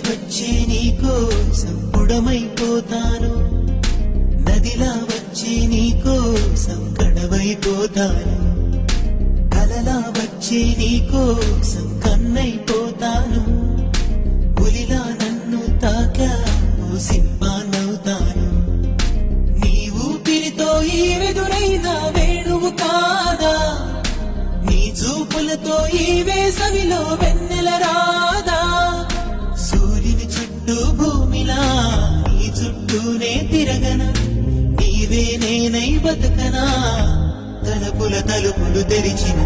వచ్చే నీకోసం బుడమైపోతాను, నదిలా వచ్చే నీకోసం కడవైపోతాను, కలలా వచ్చే నీకోసం కన్నైపోతాను, పులిలా నన్ను తాకావు సింహాన్నవుతాను. నీ ఊపిరితో ఈ వెదురైన వేణువు కాదా, నీ చూపులతో ఈ వేసవిలో వెన్నెల రాదా. సూర్యుని చుట్టూ భూమిలా నీ చుట్టూనే తిరగన, నీవే నేనై బతుకనా, తలుపుల తలుపులు తెరిచిన